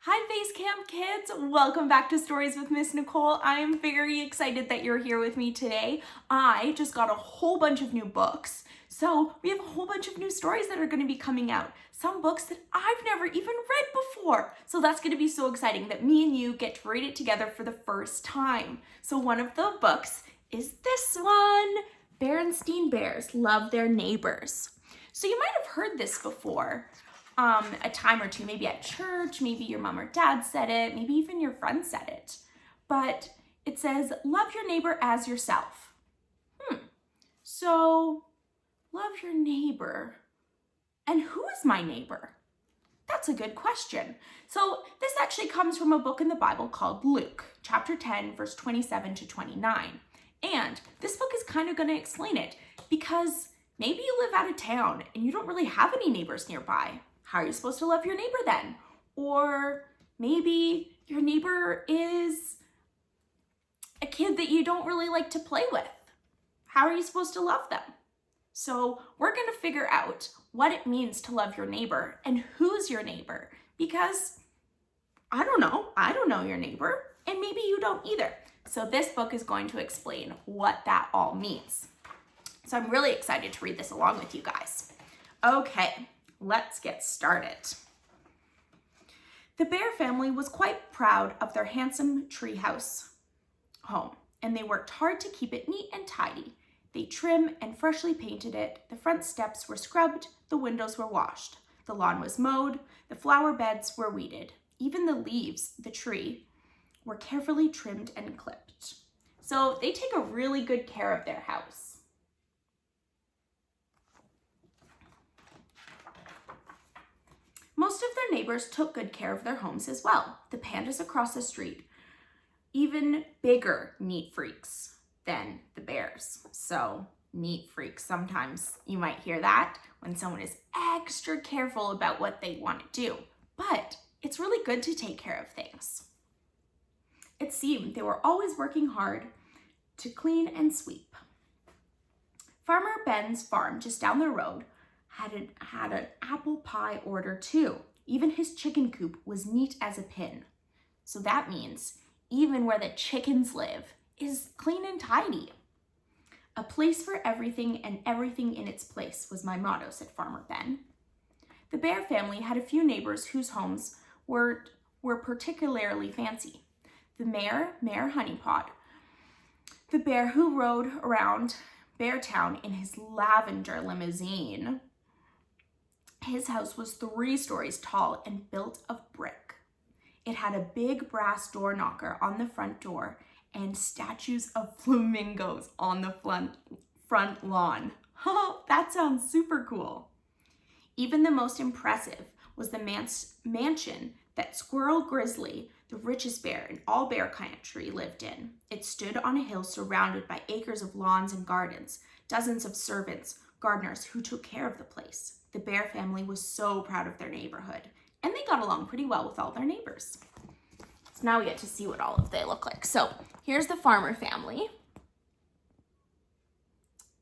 Hi Face Camp kids, welcome back to Stories with Miss Nicole. I'm very excited that you're here with me today. I just got a whole bunch of new books. So we have a whole bunch of new stories that are going to be coming out. Some books that I've never even read before. So that's going to be so exciting that me and you get to read it together for the first time. So one of the books is this one, Bernstein Bears Love Their Neighbors. So you might have heard this before. A time or two, maybe at church, maybe your mom or dad said it, maybe even your friend said it. But it says, love your neighbor as yourself. So, love your neighbor. And who is my neighbor? That's a good question. So this actually comes from a book in the Bible called Luke, chapter 10, verse 27 to 29. And this book is kind of going to explain it because maybe you live out of town and you don't really have any neighbors nearby. How are you supposed to love your neighbor then? Or maybe your neighbor is a kid that you don't really like to play with. How are you supposed to love them? So we're going to figure out what it means to love your neighbor and who's your neighbor, because I don't know your neighbor, and maybe you don't either. So this book is going to explain what that all means. So I'm really excited to read this along with you guys. Okay. Let's get started. The Bear family was quite proud of their handsome treehouse home, and they worked hard to keep it neat and tidy. They trimmed and freshly painted it. The front steps were scrubbed, the windows were washed. The lawn was mowed, the flower beds were weeded. Even the leaves, the tree, were carefully trimmed and clipped. So they take a really good care of their house. Most of their neighbors took good care of their homes as well. The pandas across the street, even bigger neat freaks than the bears. So neat freaks, sometimes you might hear that when someone is extra careful about what they want to do. But it's really good to take care of things. It seemed they were always working hard to clean and sweep. Farmer Ben's farm just down the road had an apple pie order too. Even his chicken coop was neat as a pin. So that means even where the chickens live is clean and tidy. A place for everything and everything in its place was my motto, said Farmer Ben. The Bear family had a few neighbors whose homes were particularly fancy. The Mayor Honeypot, the bear who rode around Beartown in his lavender limousine. His house was 3 stories tall and built of brick. It had a big brass door knocker on the front door and statues of flamingos on the front lawn. That sounds super cool. Even the most impressive was the mansion that Squirrel Grizzly, the richest bear in all bear country, lived in. It stood on a hill surrounded by acres of lawns and gardens, dozens of servants, gardeners who took care of the place. The Bear family was so proud of their neighborhood, and they got along pretty well with all their neighbors. So now we get to see what all of they look like. So here's the farmer family.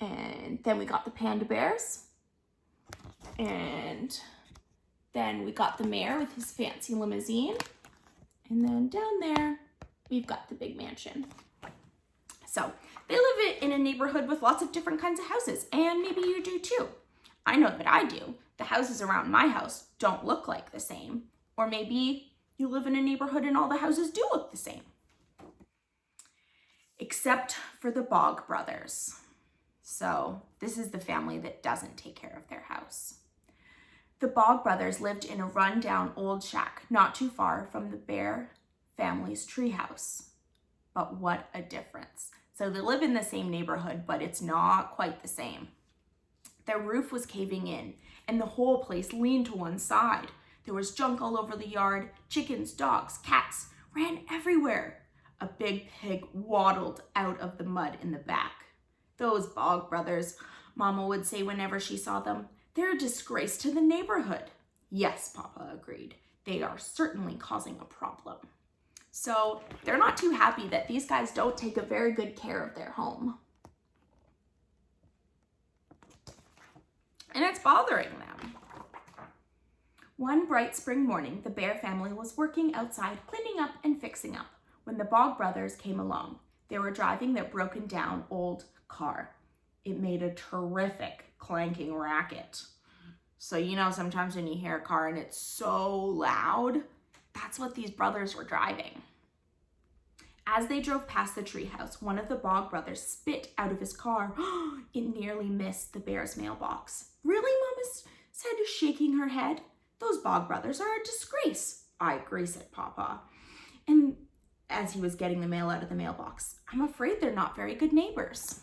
And then we got the panda bears. And then we got the mayor with his fancy limousine. And then down there, we've got the big mansion. So they live in a neighborhood with lots of different kinds of houses, and maybe you do too. I know that I do. The houses around my house don't look like the same. Or maybe you live in a neighborhood and all the houses do look the same. Except for the Bog brothers. So this is the family that doesn't take care of their house. The Bog brothers lived in a run-down old shack not too far from the Bear family's treehouse. But what a difference. So they live in the same neighborhood, but it's not quite the same. Their roof was caving in, and the whole place leaned to one side. There was junk all over the yard. Chickens, dogs, cats ran everywhere. A big pig waddled out of the mud in the back. Those Bog brothers, Mama would say whenever she saw them, they're a disgrace to the neighborhood. Yes, Papa agreed. They are certainly causing a problem. So they're not too happy that these guys don't take a very good care of their home. And it's bothering them. One bright spring morning, the bear family was working outside, cleaning up and fixing up, when the Bog brothers came along. They were driving their broken down old car. It made a terrific clanking racket. So, you know, sometimes when you hear a car and it's so loud, that's what these brothers were driving. As they drove past the treehouse, one of the Bog brothers spit out of his car. It nearly missed the bear's mailbox. Really, Mama said, shaking her head. Those Bog brothers are a disgrace. I agree, said Papa. And as he was getting the mail out of the mailbox, I'm afraid they're not very good neighbors.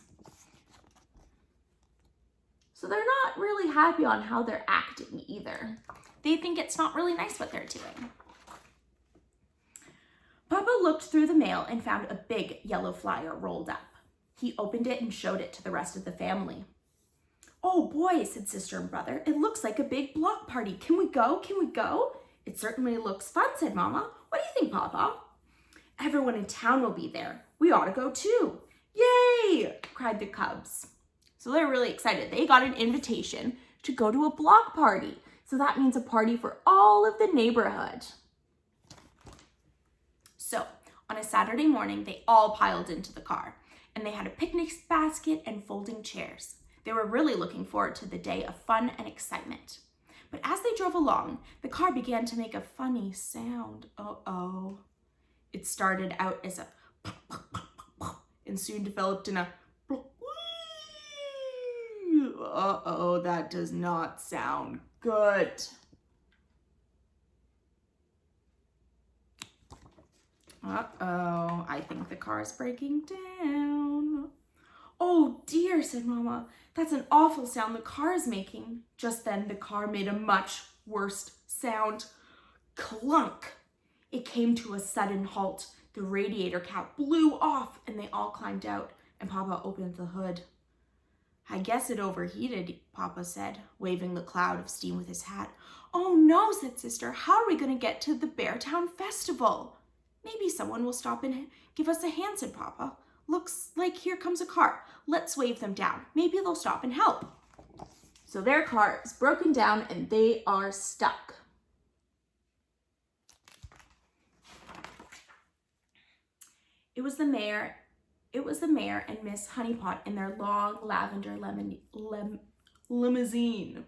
So they're not really happy on how they're acting either. They think it's not really nice what they're doing. Papa looked through the mail and found a big yellow flyer rolled up. He opened it and showed it to the rest of the family. Oh boy, said sister and brother, it looks like a big block party. Can we go? Can we go? It certainly looks fun, said Mama. What do you think, Papa? Everyone in town will be there. We ought to go too. Yay! Cried the cubs. So they're really excited. They got an invitation to go to a block party. So that means a party for all of the neighborhood. So on a Saturday morning, they all piled into the car and they had a picnic basket and folding chairs. They were really looking forward to the day of fun and excitement. But as they drove along, the car began to make a funny sound. Uh-oh. It started out as a and soon developed in a uh-oh, that does not sound good. Uh-oh, I think the car is breaking down. Oh dear, said Mama. That's an awful sound the car is making. Just then, the car made a much worse sound. Clunk! It came to a sudden halt. The radiator cap blew off and they all climbed out and Papa opened the hood. I guess it overheated, Papa said, waving the cloud of steam with his hat. Oh no, said Sister. How are we going to get to the Beartown Festival? Maybe someone will stop and give us a hand, said Papa. Looks like here comes a car. Let's wave them down. Maybe they'll stop and help. So their car is broken down and they are stuck. It was the mayor and Miss Honeypot in their long lavender limousine.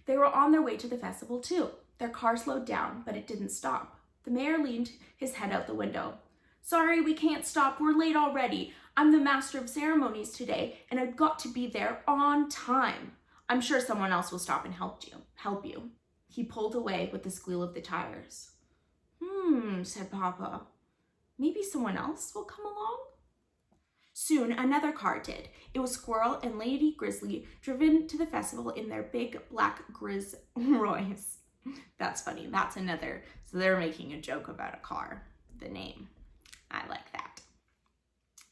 They were on their way to the festival too. Their car slowed down, but it didn't stop. The mayor leaned his head out the window. Sorry, we can't stop. We're late already. I'm the master of ceremonies today, and I've got to be there on time. I'm sure someone else will stop and help you. He pulled away with the squeal of the tires. Said Papa. Maybe someone else will come along? Soon another car did. It was Squirrel and Lady Grizzly driven to the festival in their big black Grizz Royce. That's funny. That's another. So they're making a joke about a car. The name. I like that.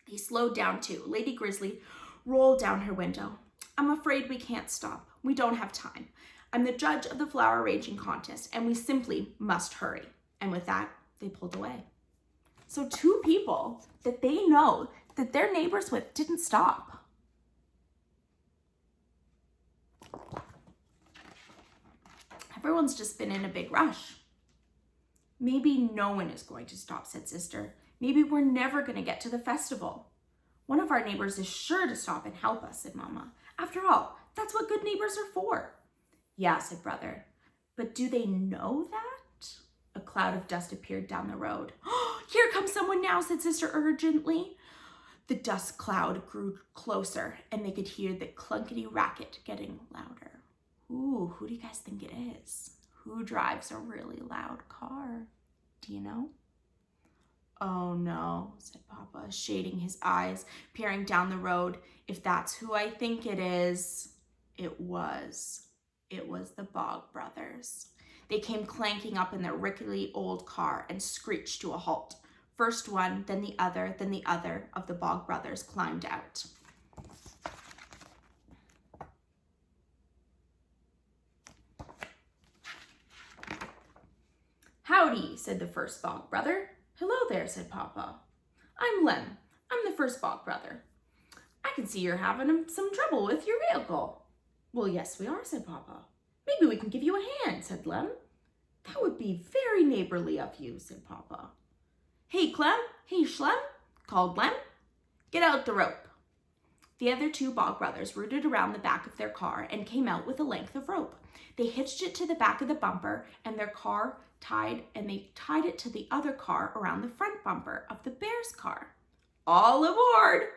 They slowed down too. Lady Grizzly rolled down her window. I'm afraid we can't stop. We don't have time. I'm the judge of the flower arranging contest and we simply must hurry. And with that, they pulled away. So two people that they know that they're neighbors with didn't stop. Everyone's just been in a big rush. Maybe no one is going to stop, said Sister. Maybe we're never going to get to the festival. One of our neighbors is sure to stop and help us, said Mama. After all, that's what good neighbors are for. Yeah, said Brother. But do they know that? A cloud of dust appeared down the road. Here comes someone now, said Sister urgently. The dust cloud grew closer and they could hear the clunkety racket getting louder. Ooh, who do you guys think it is? Who drives a really loud car? Do you know? Oh no, said Papa, shading his eyes, peering down the road. If that's who I think it is, it was the Bog brothers. They came clanking up in their rickety old car and screeched to a halt. First one, then the other of the Bog brothers climbed out. Howdy, said the first Bog brother. Hello there, said Papa. I'm Lem. I'm the first Bog brother. I can see you're having some trouble with your vehicle. Well, yes, we are, said Papa. Maybe we can give you a hand, said Lem. That would be very neighborly of you, said Papa. Hey, Clem, hey, Schlem, called Lem. Get out the rope. The other two Bog brothers rooted around the back of their car and came out with a length of rope. They hitched it to the back of the bumper and they tied it to the other car around the front bumper of the bear's car. All aboard!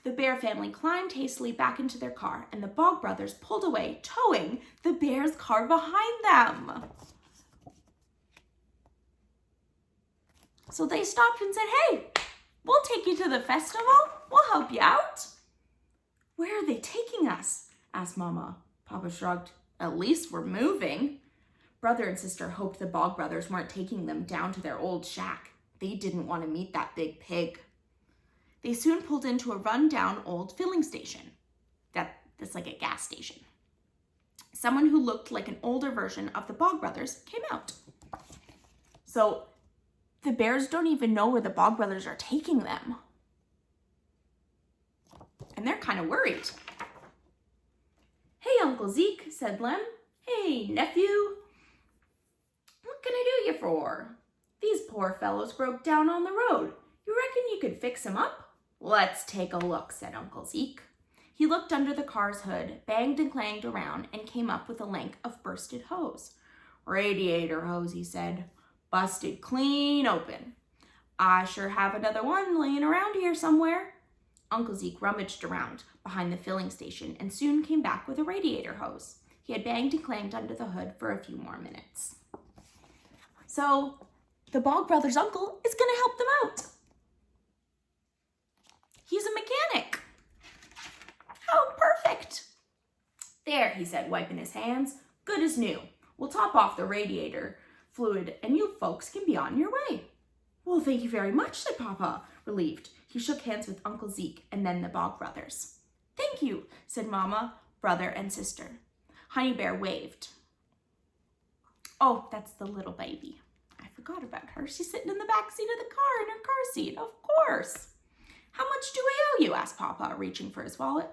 The Bear family climbed hastily back into their car and the Bog brothers pulled away, towing the bear's car behind them. So they stopped and said, hey, we'll take you to the festival. We'll help you out. Where are they taking us? Asked Mama. Papa shrugged. At least we're moving. Brother and sister hoped the Bog brothers weren't taking them down to their old shack. They didn't want to meet that big pig. They soon pulled into a run-down old filling station. That's like a gas station. Someone who looked like an older version of the Bog brothers came out. So the bears don't even know where the Bog brothers are taking them. And they're kind of worried. Hey, Uncle Zeke, said Lem. Hey, nephew. What can I do you for? These poor fellows broke down on the road. You reckon you could fix them up? Let's take a look, said Uncle Zeke. He looked under the car's hood, banged and clanged around, and came up with a length of bursted hose. Radiator hose, he said. Busted clean open. I sure have another one laying around here somewhere. Uncle Zeke rummaged around behind the filling station and soon came back with a radiator hose. He had banged and clanged under the hood for a few more minutes. So the Bog brothers' uncle is going to help them out. He's a mechanic. How perfect. There, he said, wiping his hands. Good as new. We'll top off the radiator fluid and you folks can be on your way. Well, thank you very much, said Papa, relieved. He shook hands with Uncle Zeke and then the Bog brothers. Thank you, said Mama, brother, and sister. Honey Bear waved. Oh, that's the little baby. I forgot about her. She's sitting in the back seat of the car in her car seat, of course. How much do I owe you? Asked Papa, reaching for his wallet.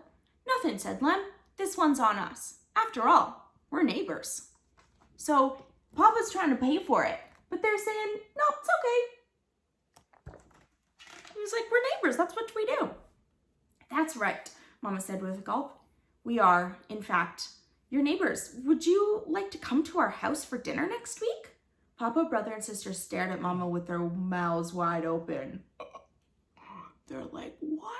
Nothing, said Lem. This one's on us. After all, we're neighbors. So Papa's trying to pay for it, but they're saying, no, it's okay. He was like, we're neighbors. That's what we do. That's right, Mama said with a gulp. We are, in fact, your neighbors. Would you like to come to our house for dinner next week? Papa, brother, and sister stared at Mama with their mouths wide open. They're like, what?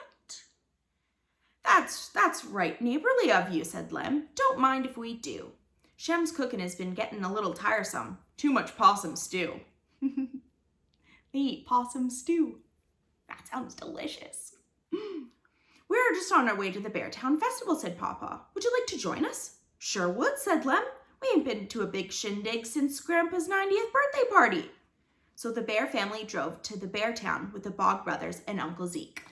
That's right, neighborly of you, said Lem. Don't mind if we do. Shem's cooking has been getting a little tiresome. Too much possum stew. They eat possum stew. That sounds delicious. We're just on our way to the Beartown Festival, said Papa. Would you like to join us? Sure would, said Lem. We ain't been to a big shindig since Grandpa's 90th birthday party. So the Bear family drove to the Beartown with the Bog brothers and Uncle Zeke.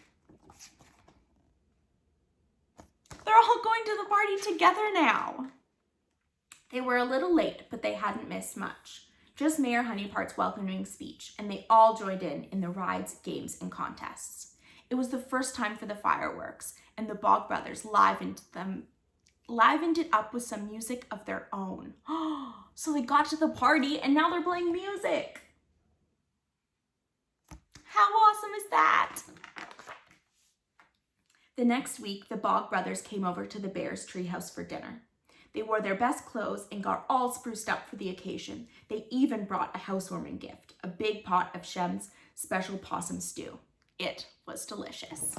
They're all going to the party together now. They were a little late, but they hadn't missed much. Just Mayor Honeypart's welcoming speech, and they all joined in the rides, games, and contests. It was the first time for the fireworks, and the Bog brothers livened it up with some music of their own. So they got to the party, and now they're playing music. How awesome is that? The next week, the Bog brothers came over to the Bears' treehouse for dinner. They wore their best clothes and got all spruced up for the occasion. They even brought a housewarming gift, a big pot of Shem's special possum stew. It was delicious.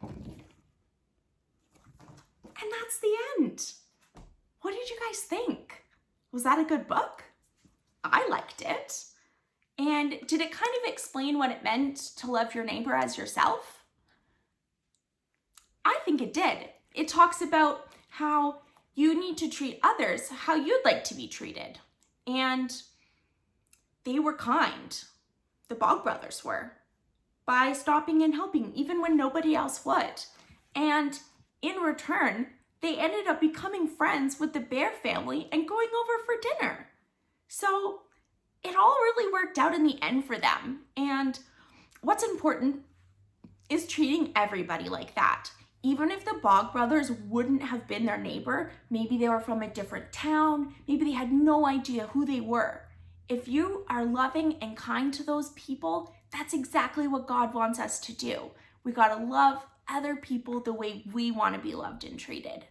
And that's the end. What did you guys think? Was that a good book? I liked it. And did it kind of explain what it meant to love your neighbor as yourself? I think it did. It talks about how you need to treat others how you'd like to be treated. And they were kind. The Bog brothers were. By stopping and helping even when nobody else would. And in return, they ended up becoming friends with the Bear family and going over for dinner. So it all really worked out in the end for them. And what's important is treating everybody like that. Even if the Bog brothers wouldn't have been their neighbor, maybe they were from a different town, maybe they had no idea who they were. If you are loving and kind to those people, that's exactly what God wants us to do. We gotta love other people the way we wanna be loved and treated.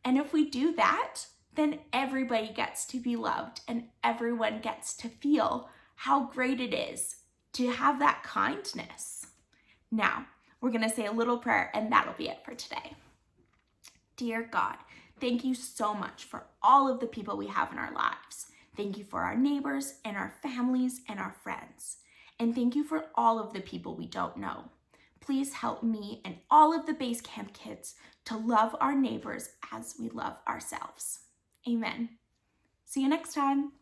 And if we do that, then everybody gets to be loved and everyone gets to feel how great it is to have that kindness. Now, we're gonna say a little prayer and that'll be it for today. Dear God, thank you so much for all of the people we have in our lives. Thank you for our neighbors and our families and our friends. And thank you for all of the people we don't know. Please help me and all of the Base Camp kids to love our neighbors as we love ourselves. Amen. See you next time.